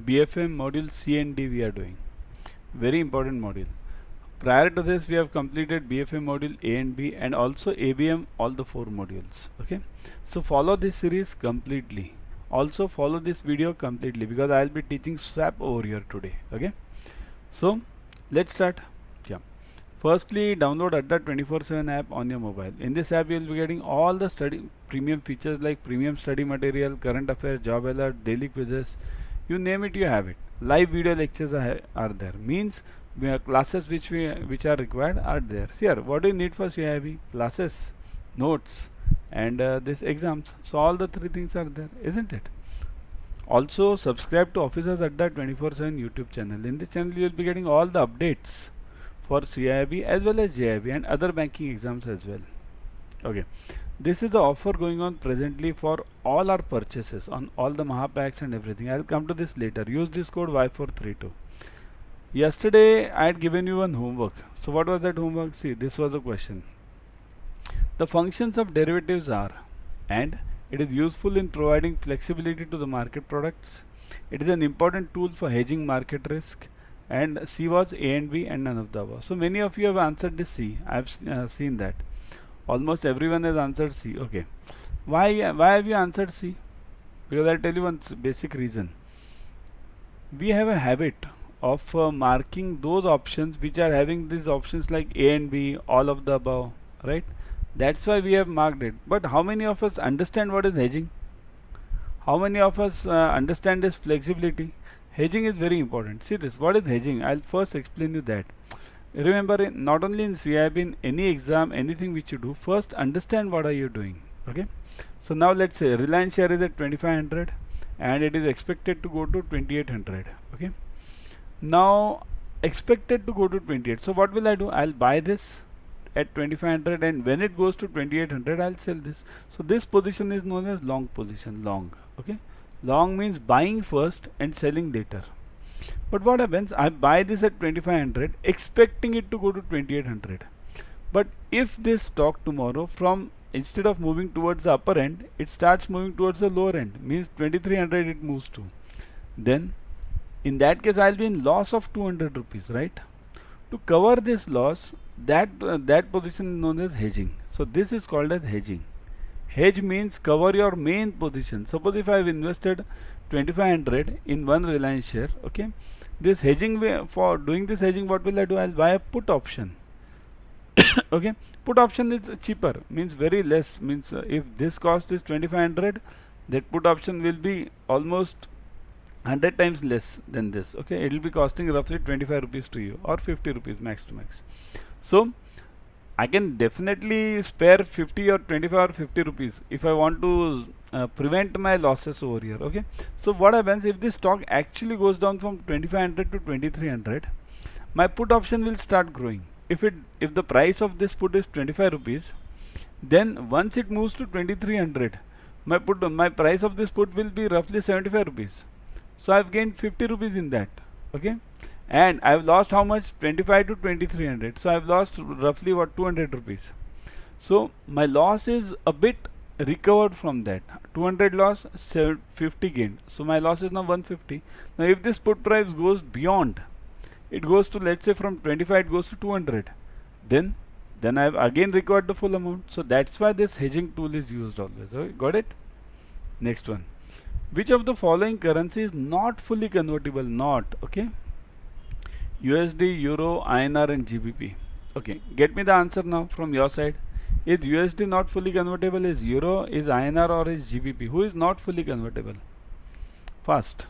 BFM module C and D we are doing. Very important module. Prior to this, we have completed BFM module A and B and also ABM, all the 4 modules. Okay. So follow this series completely. Also follow this video completely because I will be teaching swap over here today. Okay. So let's start. Yeah. Firstly, download Adda 24/7 app on your mobile. In this app, you will be getting all the study premium features like premium study material, current affairs, job alert, daily quizzes. You name it, you have it. Live video lectures are there. Means classes which are required are there. Here, what do you need for CAIIB? Classes, notes, and this exams. So all the 3 things are there, isn't it? Also, subscribe to Officers Adda 24/7 YouTube channel. In this channel, you will be getting all the updates for CAIIB as well as JAIIB and other banking exams as well. Okay, this is the offer going on presently for all our purchases on all the Mahapacks and everything. I'll come to this later. Use this code Y432. Yesterday I had given you one homework. So what was that homework? See, this was a question. The functions of derivatives are, and it is useful in providing flexibility to the market products. It is an important tool for hedging market risk. And C was A and B and none of the above. So many of you have answered this C. I have seen that. Almost everyone has answered C. Okay. Why have you answered C? Because I'll tell you one basic reason. We have a habit of marking those options which are having these options like A and B, all of the above, right? That's why we have marked it. But how many of us understand what is hedging? How many of us understand this flexibility? Hedging is very important. See this, what is hedging? I'll first explain you that. Remember, not only in CAIIB, in any exam, anything which you do, first understand what are you doing. Okay. So now let's say Reliance share is at 2500 and it is expected to go to 2800. Okay. Now expected to go to 28. So what will I do? I'll buy this at 2500 and when it goes to 2800, I'll sell this. So this position is known as long position, long. Okay. Long means buying first and selling later. But what happens? I buy this at 2500 expecting it to go to 2800. But if this stock tomorrow from instead of moving towards the upper end, it starts moving towards the lower end, means 2300 it moves to. Then in that case I'll be in loss of 200 rupees, right? To cover this loss, that position is known as hedging. So this is called as hedging. Hedge means cover your main position. Suppose if I have invested 2500 in one Reliance share, okay, this hedging for doing this hedging, what will I do? I'll buy a put option. Okay, put option is cheaper, means very less, means if this cost is 2500, that put option will be almost 100 times less than this. Okay, it will be costing roughly 25 rupees to you or 50 rupees max to max. So I can definitely spare 50 or 25 or 50 rupees if I want to prevent my losses over here. Okay, so what happens if this stock actually goes down from 2500 to 2300, my put option will start growing. If the price of this put is 25 rupees, then once it moves to 2300, my price of this put will be roughly 75 rupees. So I've gained 50 rupees in that. Okay, and I've lost how much? 25 to 2300. So I've lost roughly what, 200 rupees. So my loss is a bit recovered from that. 200 loss, 50 gained. So my loss is now 150. Now if this put price goes beyond, it goes to, let's say from 25 it goes to 200, then I've again recovered the full amount. So that's why this hedging tool is used always. Okay, got it? Next one. Which of the following currency is not fully convertible? Not. Okay, USD, Euro, INR and GBP. Okay, get me the answer now from your side. Is USD not fully convertible? Is Euro, is INR or is GBP? Who is not fully convertible? Fast.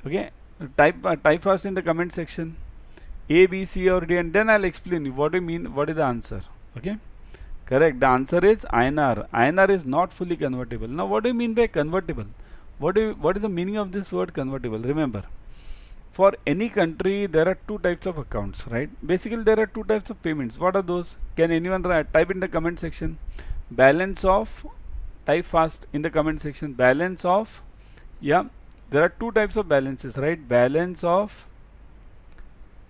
Okay, type fast in the comment section. A, B, C or D, and then I'll explain you what do you mean, what is the answer. Okay, correct. The answer is INR. INR is not fully convertible. Now what do you mean by convertible? What is the meaning of this word convertible? Remember, for any country there are 2 types of accounts, right? Basically there are 2 types of payments. What are those? Can anyone type in the comment section? Balance of, type fast in the comment section. Balance of, yeah, there are 2 types of balances, right? Balance of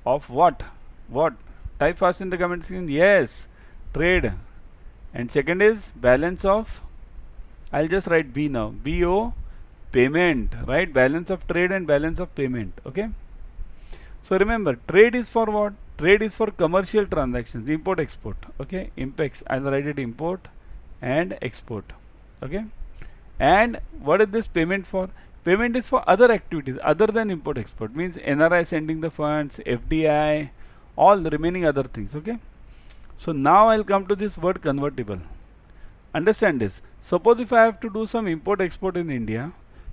what? Type fast in the comment section. Yes, trade. And second is balance of, I'll just write B now, BO payment, right? Balance of trade and balance of payment. Okay. So remember, trade is for what? Trade is for commercial transactions, import export. Okay, impex. I'll write it import and export. Okay. And what is this payment for? Payment is for other activities other than import export. Means NRI sending the funds, FDI, all the remaining other things. Okay. So now I'll come to this word convertible. Understand this. Suppose if I have to do some import export in India,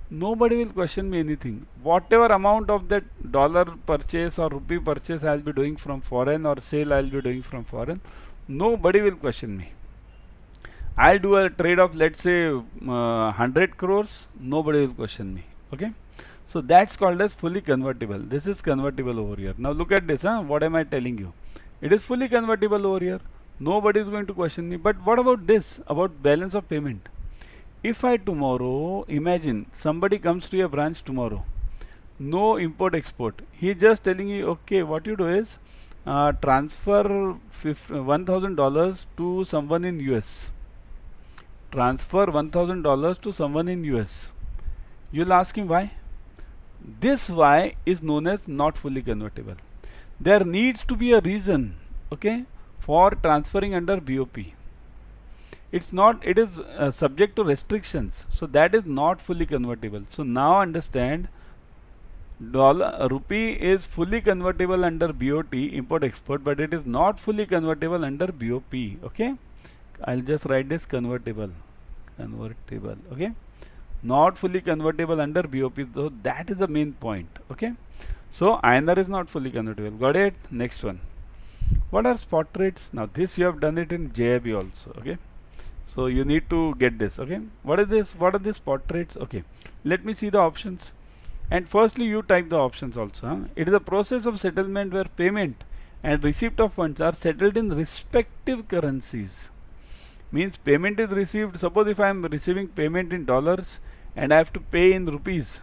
nobody will question me anything. Whatever amount of that dollar purchase or rupee purchase I'll be doing from foreign, or sale I'll be doing from foreign, nobody will question me. I'll do a trade of, let's say 100 crores, nobody will question me. Okay. So that's called as fully convertible. This is convertible over here. Now look at this. What am I telling you? It is fully convertible over here. Nobody is going to question me. But what about this? About balance of payment. If I tomorrow, imagine somebody comes to your branch tomorrow, no import export. He is just telling you, okay, what you do is transfer $1,000 to someone in US. Transfer $1,000 to someone in US. You'll ask him why. This why is known as not fully convertible. There needs to be a reason, okay, for transferring under BOP. It's not, it is subject to restrictions. So that is not fully convertible. So now understand, rupee is fully convertible under BOT, import export, but it is not fully convertible under BOP. Okay. I'll just write this convertible. Okay. Not fully convertible under BOP. So that is the main point. Okay. So INR is not fully convertible. Got it? Next one. What are spot rates? Now this you have done it in JAIIB also. Okay. So you need to get this. Okay. What is this? What are the spot rates? Okay. Let me see the options. And firstly you type the options also. It is a process of settlement where payment and receipt of funds are settled in respective currencies. Means payment is received. Suppose if I am receiving payment in dollars and I have to pay in rupees.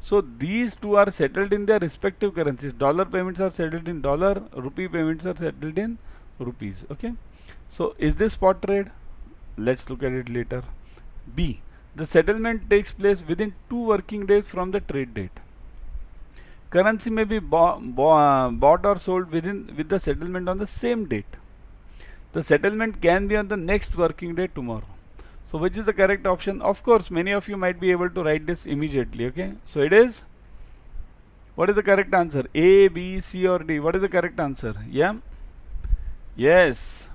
So these two are settled in their respective currencies. Dollar payments are settled in dollar, rupee payments are settled in rupees. Okay. So is this spot trade? Let's look at it later. B. The settlement takes place within 2 working days from the trade date. Currency may be bought or sold with the settlement on the same date. The settlement can be on the next working day tomorrow. So which is the correct option? Of course, many of you might be able to write this immediately. Okay. So it is, what is the correct answer? A, B, C or D? What is the correct answer? Yeah. Yes.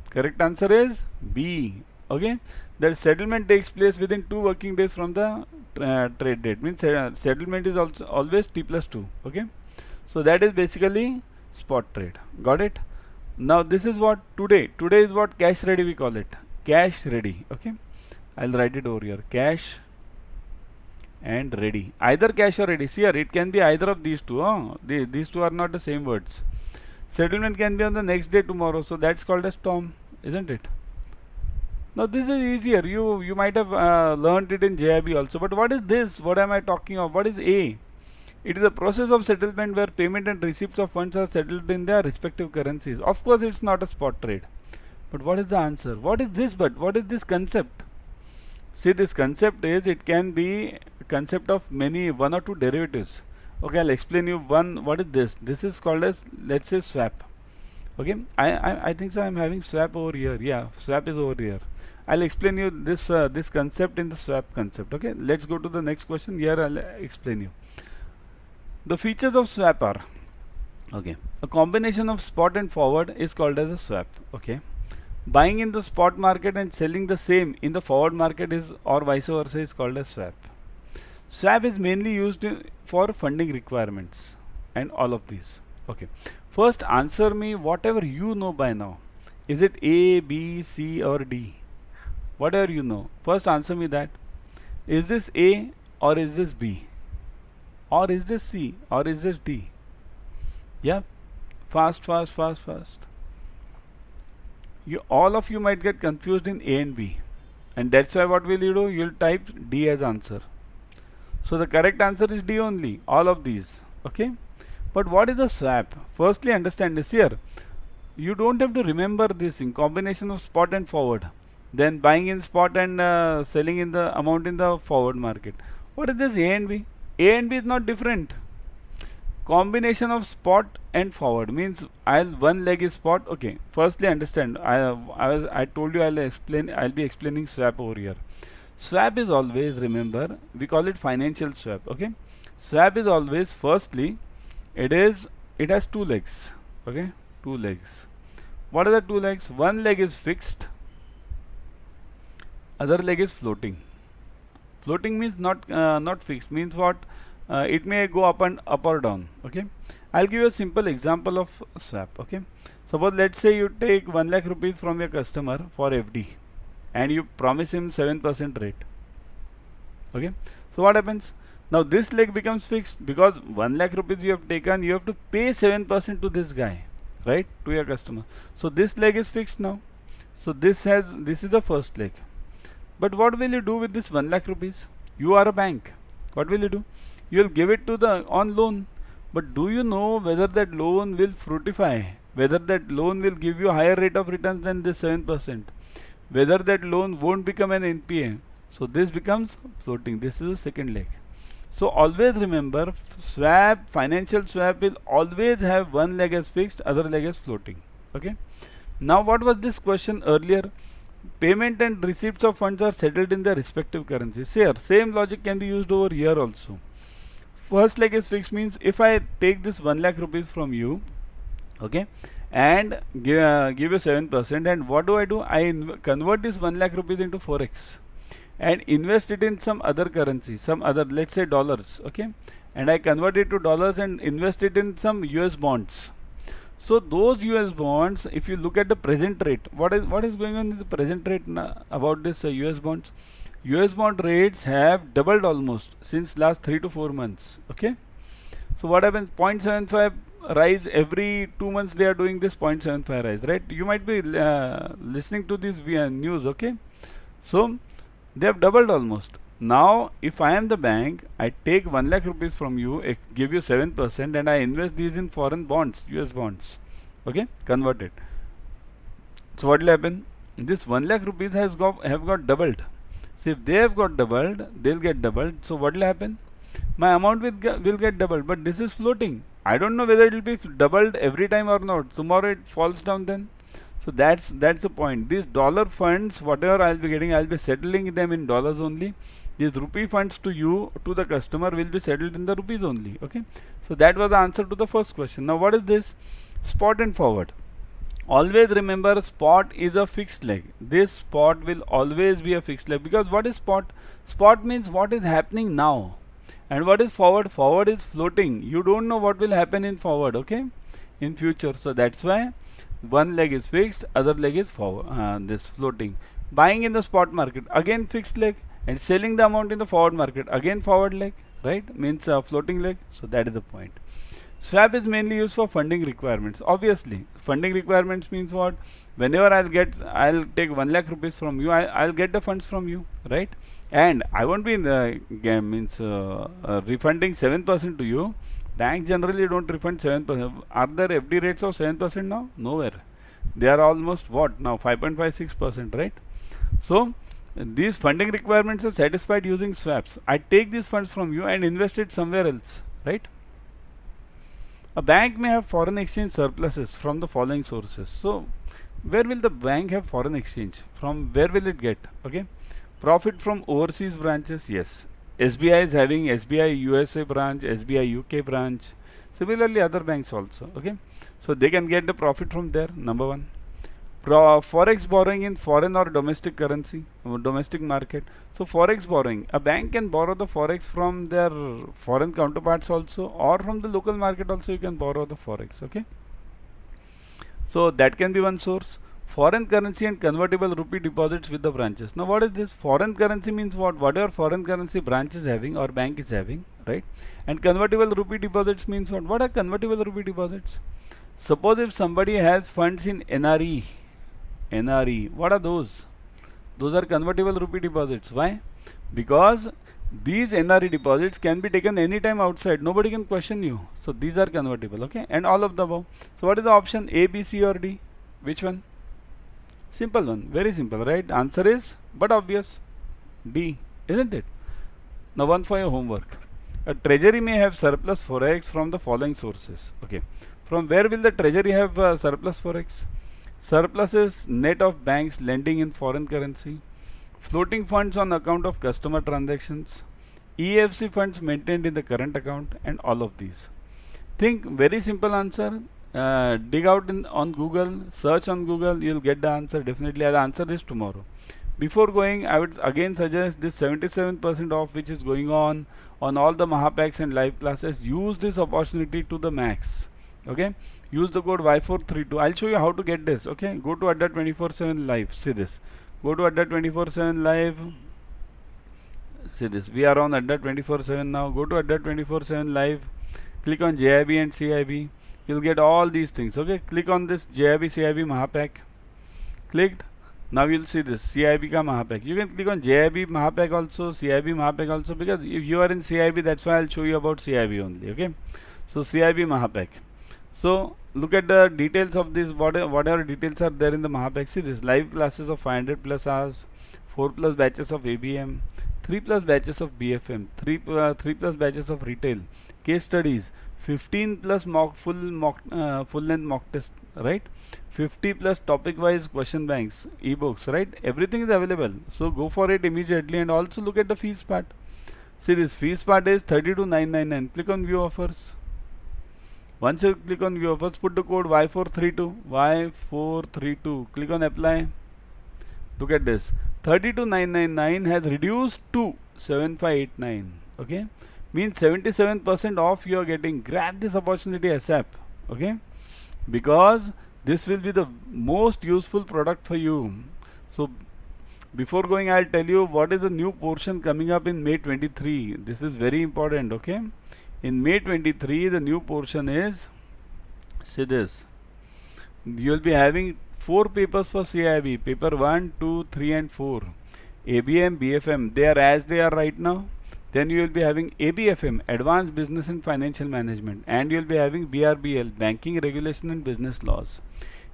Correct answer is B. Okay. The settlement takes place within 2 working days from the trade date. Means settlement is also always T+2. Okay. So that is basically spot trade. Got it? Now this is what today is what cash ready we call it. Cash ready. Okay. I'll write it over here. Cash and ready. Either cash or ready. See here, it can be either of these two. These two are not the same words. Settlement can be on the next day tomorrow. So that's called as TOM, isn't it? Now this is easier. You might have learned it in JAIIB also. But what is this? What am I talking of? What is A? It is a process of settlement where payment and receipts of funds are settled in their respective currencies. Of course, it's not a spot trade. But what is the answer? What is this? But what is this concept? See, this concept is, it can be a concept of one or two derivatives. Okay, I'll explain you one. What is this? This is called as, let's say, swap. Okay, I think so. I'm having swap over here. Yeah, swap is over here. I'll explain you this this concept in the swap concept. Okay, let's go to the next question. Here I'll explain you. The features of swap are, okay, a combination of spot and forward is called as a swap. Okay, buying in the spot market and selling the same in the forward market is, or vice versa, is called as swap. Swap is mainly used for funding requirements and all of these. Okay, first answer me whatever you know by now. Is it A, B, C or D? Whatever you know, first answer me that. Is this A or is this B? Or is this C or is this D? Yeah, fast. All of you might get confused in A and B, and that's why what will you do? You'll type D as answer. So the correct answer is D only, all of these. Okay, but what is a swap? Firstly understand this here. You don't have to remember this in combination of spot and forward, then buying in spot and selling in the amount in the forward market. What is this A and B? A and B is not different. Combination of spot and forward means one leg is spot. Okay, firstly understand. I told you I'll be explaining swap over here. Swap is always, remember, we call it financial swap. Okay, swap is always, firstly, it has two legs. Okay, two legs. What are the two legs? One leg is fixed, other leg is floating. Floating means not fixed, means what? It may go up or down. Okay, I'll give you a simple example of swap. Okay, suppose let's say you take 1 lakh rupees from your customer for FD and you promise him 7% rate. Okay, so what happens? Now this leg becomes fixed because 1 lakh rupees you have taken, you have to pay 7% to this guy, right, to your customer. So this leg is fixed now. So this is the first leg. But what will you do with this 1 lakh rupees? You are a bank. What will you do? You will give it to on loan. But do you know whether that loan will fructify? Whether that loan will give you higher rate of returns than this 7%? Whether that loan won't become an NPA? So this becomes floating. This is the second leg. So always remember, swap, financial swap will always have one leg as fixed, other leg as floating. Okay. Now what was this question earlier? Payment and receipts of funds are settled in their respective currencies. Here, same logic can be used over here also. First leg is fixed means if I take this 1 lakh rupees from you, okay, and give you 7%, and what do? I convert this 1 lakh rupees into forex and invest it in some other currency, some other, let's say dollars, okay, and I convert it to dollars and invest it in some US bonds. So those US bonds, if you look at the present rate, what is going on in the present rate about this US bonds? US bond rates have doubled almost since last 3 to 4 months. Okay, so what happens? 0.75 rise every 2 months. They are doing this 0.75 rise, right? You might be listening to this via news. Okay, so they have doubled almost. Now if I am the bank, I take 1 lakh rupees from you, give you 7%, and I invest these in foreign bonds, US bonds. Okay, convert it. So what will happen? This 1 lakh rupees have got doubled. So if they have got doubled, they'll get doubled. So what will happen? My amount will get doubled, but this is floating. I don't know whether it will be doubled every time or not. Tomorrow it falls down then. So that's the point. These dollar funds, whatever I'll be getting, I'll be settling them in dollars only. These rupee funds to you, to the customer, will be settled in the rupees only. Okay. So that was the answer to the first question. Now what is this? Spot and forward. Always remember, spot is a fixed leg. This spot will always be a fixed leg, because what is spot? Spot means what is happening now. And what is forward? Forward is floating. You don't know what will happen in forward, okay, in future. So that's why one leg is fixed, other leg is forward, this floating. Buying in the spot market, again fixed leg, and selling the amount in the forward market, again forward leg, right, means floating leg. So that is the point. Swap is mainly used for funding requirements. Obviously, funding requirements means what? Whenever I'll take 1 lakh rupees from you, I'll get the funds from you, right? And I won't be in the game, means refunding 7% to you. Banks generally don't refund 7%. Are there FD rates of 7% now? Nowhere. They are almost what now? 5.56%, right? So these funding requirements are satisfied using swaps. I take these funds from you and invest it somewhere else, right? A bank may have foreign exchange surpluses from the following sources. So where will the bank have foreign exchange? From where will it get? Okay, profit from overseas branches. Yes, SBI is having SBI USA branch, SBI UK branch. Similarly, other banks also. Okay, so they can get the profit from there. Number one. Forex borrowing in foreign or domestic currency, domestic market. So forex borrowing, a bank can borrow the forex from their foreign counterparts also, or from the local market also you can borrow the forex. Okay, so that can be one source. Foreign currency and convertible rupee deposits with the branches. Now what is this? Foreign currency means what? Whatever foreign currency branch is having or bank is having, right? And convertible rupee deposits means what? What are convertible rupee deposits? Suppose if somebody has funds in NRE, what are those? Those are convertible rupee deposits. Why? Because these NRE deposits can be taken anytime outside. Nobody can question you. So these are convertible. Okay, and all of the above. So what is the option? A, B, C or D? Which one? Simple one. Very simple, right? Answer is but obvious. D, isn't it? Now one for your homework. A treasury may have surplus forex from the following sources. Okay, from where will the treasury have surplus forex? Surplus is net of banks lending in foreign currency, floating funds on account of customer transactions, EFC funds maintained in the current account, and all of these. Think very simple answer. Dig out on Google, search on Google, you'll get the answer. Definitely, I'll answer this tomorrow. Before going, I would again suggest this 77% off which is going on all the Mahapacks and live classes. Use this opportunity to the max. Okay, use the code Y432. I'll show you how to get this. Okay, go to Adda 24/7 live. See this. Go to Adda 24/7 live. See this. We are on Adda 24/7 now. Go to Adda 24/7 live. Click on JAIIB and CAIIB. You'll get all these things. Okay, click on this JAIIB CAIIB Mahapack. Clicked. Now you'll see this CAIIB ka Mahapack. You can click on JAIIB Mahapack also, CAIIB Mahapack also, because if you are in CAIIB, that's why I'll show you about CAIIB only. Okay, so CAIIB Mahapack. So look at the details of this. Whatever details are there in the Mahapack. See this: live classes of 500 plus hours, 4 plus batches of ABM, 3 plus batches of BFM, 3 plus batches of retail, case studies, 15 plus full length mock test, right? 50 plus topic wise question banks, ebooks, right? Everything is available. So go for it immediately, and also look at the fees part. See this fees part is 32,999. Click on view offers. Once you click on view offers, put the code Y432. Click on apply. Look at this. 32,999 has reduced to 7,589. Okay, means 77% off you are getting. Grab this opportunity ASAP. Okay, because this will be the most useful product for you. So before going, I'll tell you what is the new portion coming up in May 23. This is very important. Okay, in May 23 the new portion is, see this, you will be having 4 papers for CAIIB, paper 1, 2, 3 and 4. ABM, BFM, they are as they are right now. Then you will be having ABFM, Advanced Business and Financial Management, and you will be having BRBL, Banking Regulation and Business Laws.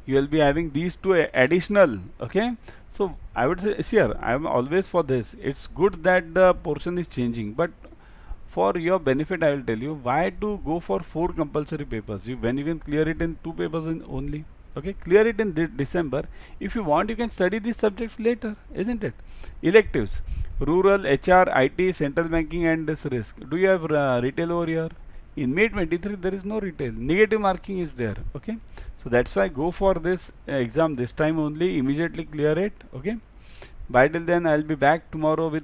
You will be having these 2 additional. Okay, so I would say, here I am always for this. It's good that the portion is changing, but for your benefit I will tell you why to go for 4 compulsory papers when you can clear it in 2 papers only. Okay, clear it in December. If you want, you can study these subjects later, isn't it? Electives: rural, HR, IT, central banking and this risk. Do you have retail over here? In May 23 there is no retail. Negative marking is there. Okay, so that's why go for this exam this time only. Immediately clear it. Okay, bye till then. I'll be back tomorrow with